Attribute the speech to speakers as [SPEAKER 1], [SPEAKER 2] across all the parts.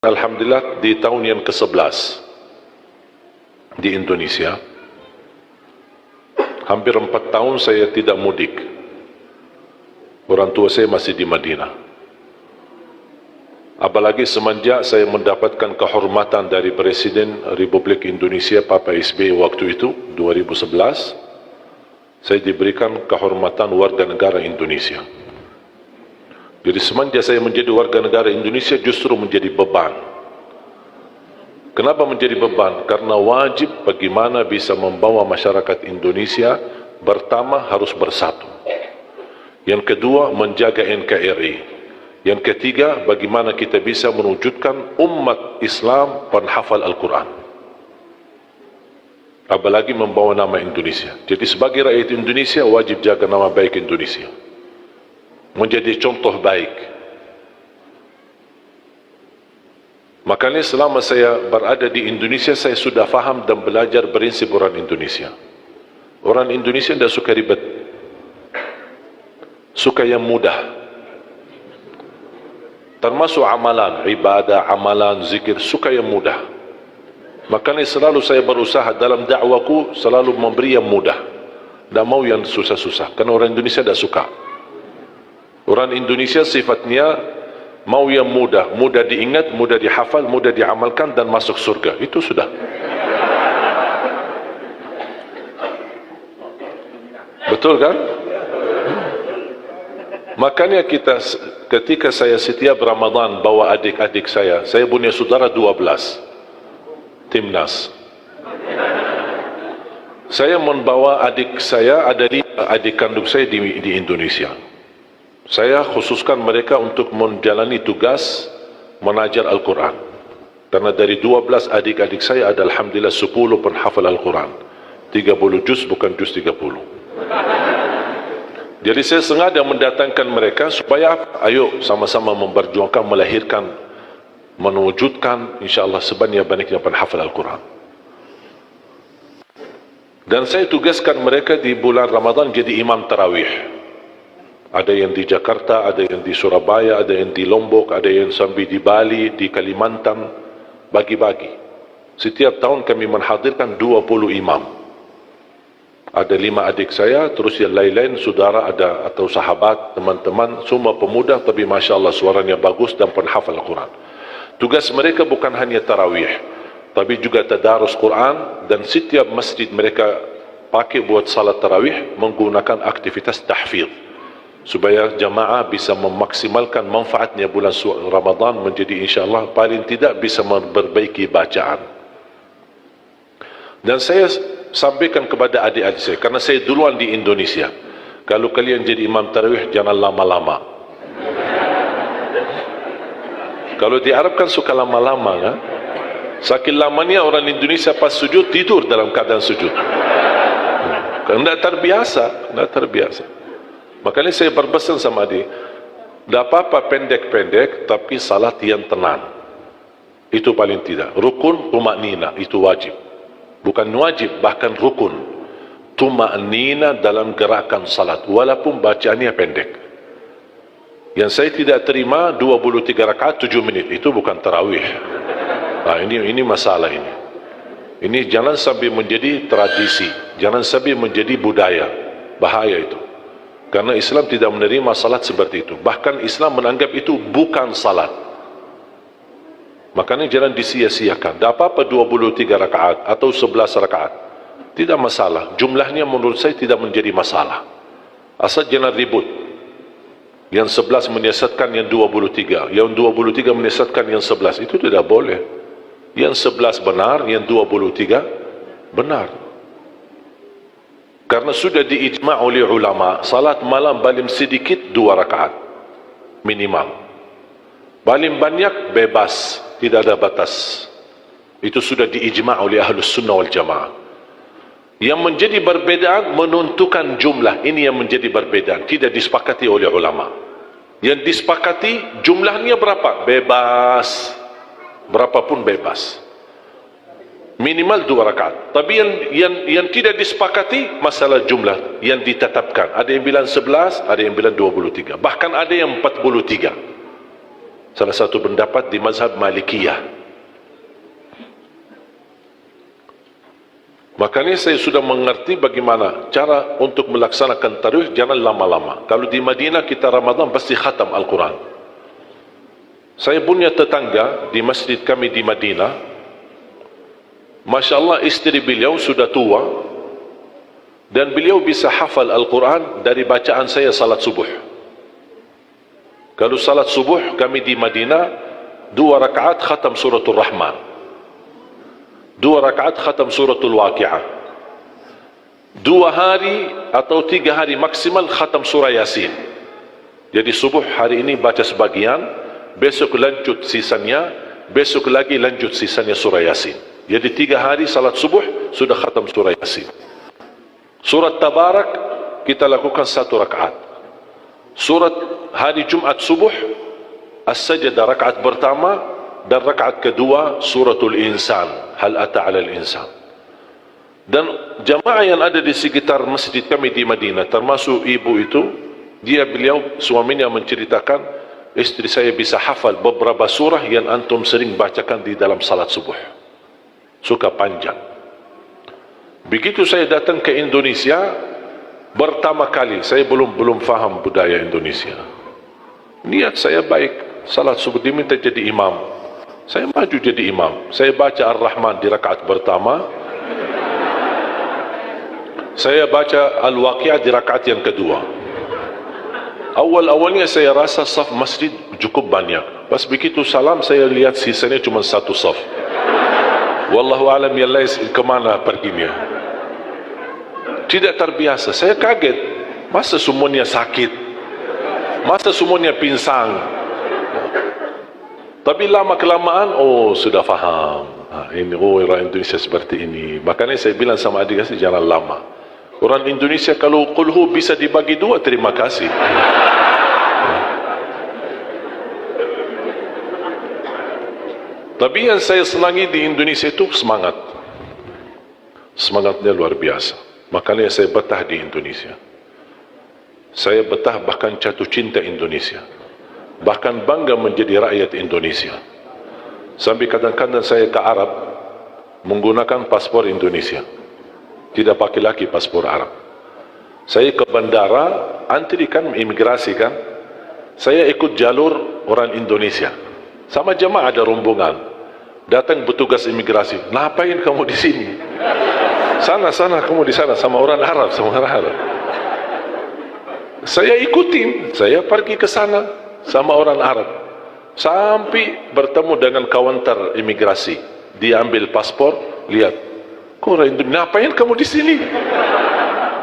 [SPEAKER 1] Alhamdulillah di tahun yang ke-11 di Indonesia, hampir 4 tahun saya tidak mudik. Orang tua saya masih di Madinah. Apalagi semenjak saya mendapatkan kehormatan dari Presiden Republik Indonesia Papa SBY waktu itu, 2011, saya diberikan kehormatan warga negara Indonesia. Jadi semenjak saya menjadi warga negara Indonesia justru menjadi beban. Kenapa menjadi beban? Karena wajib bagaimana bisa membawa masyarakat Indonesia pertama harus bersatu. Yang kedua, menjaga NKRI. Yang ketiga, bagaimana kita bisa mewujudkan umat Islam penghafal Al-Quran. Apalagi membawa nama Indonesia. Jadi sebagai rakyat Indonesia wajib jaga nama baik Indonesia. Menjadi contoh baik. Makanya selama saya berada di Indonesia, saya sudah faham dan belajar prinsip orang Indonesia. Orang Indonesia tidak suka ribet, suka yang mudah. Termasuk amalan, ibadah, amalan, zikir, suka yang mudah. Makanya selalu saya berusaha dalam dakwaku selalu memberi yang mudah. Tidak mau yang susah-susah, karena orang Indonesia tidak suka. Orang Indonesia sifatnya mau yang mudah, mudah diingat, mudah dihafal, mudah diamalkan dan masuk surga. Itu sudah. Betul kan? Makanya ketika saya setiap Ramadan bawa adik-adik saya punya saudara 12, timnas. Saya membawa adik saya, ada 5 adik kandung saya di Indonesia. Saya khususkan mereka untuk menjalani tugas mengajar Al-Quran. Karena dari 12 adik-adik saya ada Alhamdulillah 10 penghafal Al-Quran. 30 juz bukan juz 30. Jadi saya sengaja mendatangkan mereka supaya ayo sama-sama memperjuangkan, melahirkan, mewujudkan insyaAllah sebanyak-banyaknya penghafal Al-Quran. Dan saya tugaskan mereka di bulan Ramadan jadi imam tarawih. Ada yang di Jakarta, ada yang di Surabaya, ada yang di Lombok, ada yang sampai di Bali, di Kalimantan, bagi-bagi. Setiap tahun kami menghadirkan 20 imam. Ada 5 adik saya, terus yang lain-lain, saudara ada atau sahabat, teman-teman, semua pemuda, tapi Masya Allah suaranya bagus dan penghafal Al-Quran. Tugas mereka bukan hanya tarawih, tapi juga tadarus Quran, dan setiap masjid mereka pakai buat salat tarawih menggunakan aktivitas tahfidz. Supaya jamaah bisa memaksimalkan manfaatnya bulan Ramadan menjadi insyaAllah paling tidak bisa memperbaiki bacaan. Dan saya sampaikan kepada adik-adik saya, karena saya duluan di Indonesia, kalau kalian jadi imam tarawih jangan lama-lama. Kalau di Arab kan suka lama-lama kan? Saking lamanya orang Indonesia pas sujud tidur dalam keadaan sujud. Tidak terbiasa. Makanya saya berpesan sama dia, tidak apa-apa pendek-pendek, tapi salat yang tenang. Itu paling tidak. Rukun, tumaknina, itu wajib. Bukan wajib, bahkan rukun. Tumaknina dalam gerakan salat, walaupun bacaannya pendek. Yang saya tidak terima, 23 rakaat 7 menit, itu bukan tarawih. Nah, ini masalah ini. Ini jangan sampai menjadi tradisi, jangan sampai menjadi budaya. Bahaya itu. Karena Islam tidak menerima salat seperti itu. Bahkan Islam menganggap itu bukan salat. Makanya jangan disia-siakan. Tak apa-apa 23 rakaat atau 11 rakaat. Tidak masalah. Jumlahnya menurut saya tidak menjadi masalah. Asal jangan ribut. Yang 11 menyesatkan yang 23. Yang 23 menyesatkan yang 11. Itu tidak boleh. Yang 11 benar, yang 23 benar. Karena sudah diijma' oleh ulama, salat malam paling sedikit 2 rakaat minimal, paling banyak bebas, tidak ada batas. Itu sudah diijma' oleh Ahlus Sunnah wal Jamaah. Yang menjadi perbedaan menentukan jumlah, ini yang menjadi perbedaan, tidak disepakati oleh ulama. Yang disepakati jumlahnya berapa? Bebas, berapapun bebas. Minimal 2 rakaat. Tapi yang tidak disepakati masalah jumlah yang ditetapkan. Ada yang bilang 11, ada yang bilang 23. Bahkan ada yang 43. Salah satu pendapat di mazhab Malikiyah. Makanya saya sudah mengerti bagaimana cara untuk melaksanakan tarawih, jangan lama-lama. Kalau di Madinah kita Ramadan pasti khatam Al-Quran. Saya punya tetangga di masjid kami di Madinah, Masya Allah istri beliau sudah tua dan beliau bisa hafal Al-Quran dari bacaan saya salat subuh. Kalau salat subuh kami di Madinah 2 rakaat khatam suratul Rahman, 2 rakaat khatam suratul Waqi'ah, 2 hari atau 3 hari maksimal khatam surah Yasin. Jadi subuh hari ini baca sebagian, besok lanjut sisanya, besok lagi lanjut sisanya surah Yasin. Jadi 3 hari salat subuh sudah khatam surah Yasin. Surat Tabarak kita lakukan 1 rakaat. Surat hari Jumat subuh As-Sajdah rakaat pertama dan rakaat kedua suratul Insan, hal ata 'alal insan. Dan jamaah yang ada di sekitar masjid kami di Madinah, termasuk ibu itu, beliau suaminya menceritakan, istri saya bisa hafal beberapa surah yang antum sering bacakan di dalam salat subuh. Suka panjang. Begitu saya datang ke Indonesia, pertama kali saya belum faham budaya Indonesia. Niat saya baik, salat subuh diminta jadi imam. Saya maju jadi imam. Saya baca Ar-Rahman di rakaat pertama. Saya baca Al-Waqi'ah di rakaat yang kedua. Awal-awalnya saya rasa saf masjid cukup banyak. Pas begitu salam saya lihat sisanya cuma 1 saf. Wallahu alam ya Allah kemana perginya. Tidak terbiasa. Saya kaget. Masa semuanya sakit? Masa semuanya pinsang? Tapi lama kelamaan, oh sudah faham. Ini orang Indonesia seperti ini. Makanya saya bilang sama adik saya jangan lama. Orang Indonesia kalau kulhu bisa dibagi 2, terima kasih. Tapi yang saya senangi di Indonesia itu semangat. Semangatnya luar biasa. Makanya saya betah di Indonesia. Saya betah bahkan jatuh cinta Indonesia. Bahkan bangga menjadi rakyat Indonesia. Sampai kadang-kadang saya ke Arab menggunakan paspor Indonesia, tidak pakai lagi paspor Arab. Saya ke bandara, antri kan, imigrasi kan, saya ikut jalur orang Indonesia. Sama jemaah ada rombongan, datang petugas imigrasi, ngapain kamu di sini? Sana kamu di sana sama orang Arab, Saya ikutin, saya pergi ke sana sama orang Arab, sampai bertemu dengan kaunter imigrasi, diambil paspor, lihat, kok orang Indonesia, ngapain kamu di sini?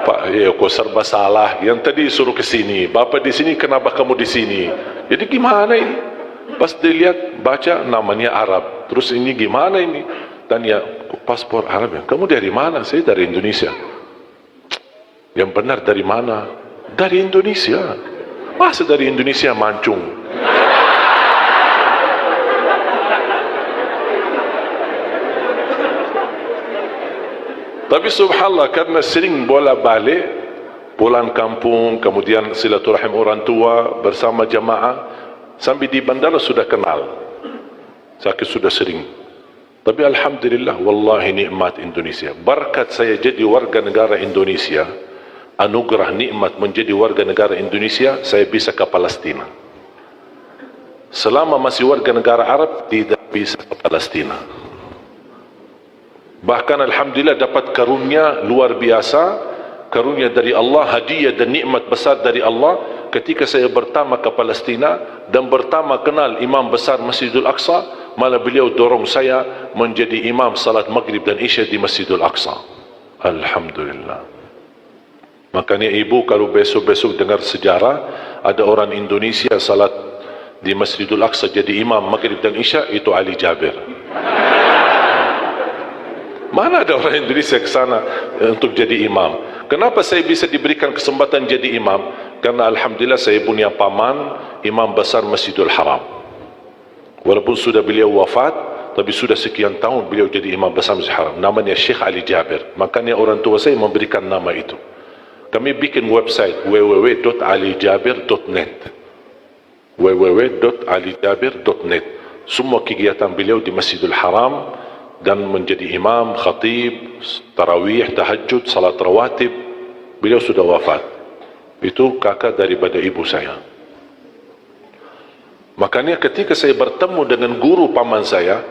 [SPEAKER 1] Pak, kok serba salah, yang tadi suruh ke sini, bapak di sini, kenapa kamu di sini? Jadi gimana ini? Pas dilihat, baca namanya Arab, terus ini gimana ini? Tanya, kok paspor Arab ya? Kamu dari mana? Saya dari Indonesia. Yang benar dari mana? Dari Indonesia. Masa dari Indonesia mancung? Tapi subhanallah, karena sering bolak-balik, pulang kampung, kemudian silaturahim orang tua bersama jamaah, sampai di bandara sudah kenal. Saya sudah sering. Tapi alhamdulillah, wallahi nikmat Indonesia. Berkat saya jadi warga negara Indonesia, anugerah nikmat menjadi warga negara Indonesia, saya bisa ke Palestina. Selama masih warga negara Arab, tidak bisa ke Palestina. Bahkan alhamdulillah dapat karunia luar biasa, karunia dari Allah, hadiah dan nikmat besar dari Allah, ketika saya pertama ke Palestina dan pertama kenal imam besar Masjidul Aqsa, malah beliau dorong saya menjadi imam salat maghrib dan isya di Masjidul Aqsa. Alhamdulillah. Makanya ibu kalau besok-besok dengar sejarah ada orang Indonesia salat di Masjidul Aqsa jadi imam maghrib dan isya, itu Ali Jabir. Mana ada orang Indonesia ke sana untuk jadi imam? Kenapa saya bisa diberikan kesempatan jadi imam? Karena alhamdulillah saya punya paman imam besar Masjidul Haram. Walaupun sudah beliau wafat, tapi sudah sekian tahun beliau jadi imam besar Masjidul Haram. Namanya Syekh Ali Jabir. Makanya orang tua saya memberikan nama itu. Kami bikin website www.alijabir.net. www.alijabir.net. Semua kegiatan beliau di Masjidil Haram dan menjadi imam, khatib, tarawih, tahajud, salat rawatib. Beliau sudah wafat. Itu kakak daripada ibu saya. Makanya ketika saya bertemu dengan guru paman saya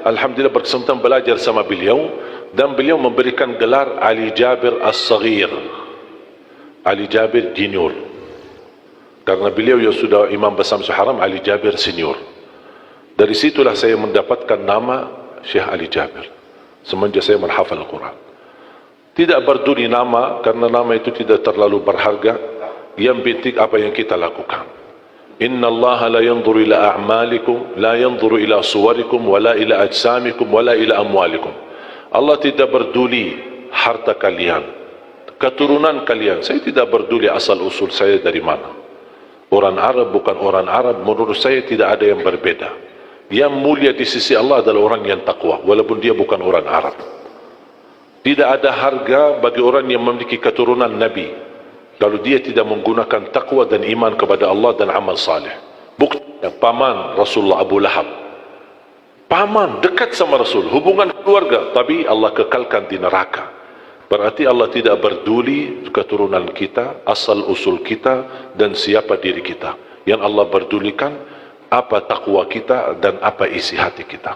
[SPEAKER 1] alhamdulillah berkesempatan belajar sama beliau, dan beliau memberikan gelar Ali Jabir As-Saghir, Ali Jabir Junior, karena beliau yang sudah imam besar Masjidil Haram, Ali Jabir Senior. Dari situlah saya mendapatkan nama Syekh Ali Jabir semenjak saya menghafal Al-Quran. Tidak peduli nama, karena nama itu tidak terlalu berharga. Yang penting apa yang kita lakukan. Inna Allah la yanzuru ila a'malikum, la yanzuru ila suwarikum, wala ila ajsamikum, wala ila amwalikum. Allah tidak peduli harta kalian, keturunan kalian. Saya tidak peduli asal usul saya dari mana. Orang Arab bukan orang Arab, menurut saya tidak ada yang berbeda. Yang mulia di sisi Allah adalah orang yang takwa, walaupun dia bukan orang Arab. Tidak ada harga bagi orang yang memiliki keturunan Nabi kalau dia tidak menggunakan takwa dan iman kepada Allah dan amal saleh. Buktinya paman Rasulullah Abu Lahab, paman dekat sama Rasul, hubungan keluarga, tapi Allah kekalkan di neraka. Berarti Allah tidak peduli keturunan kita, asal usul kita, dan siapa diri kita. Yang Allah pedulikan apa takwa kita dan apa isi hati kita.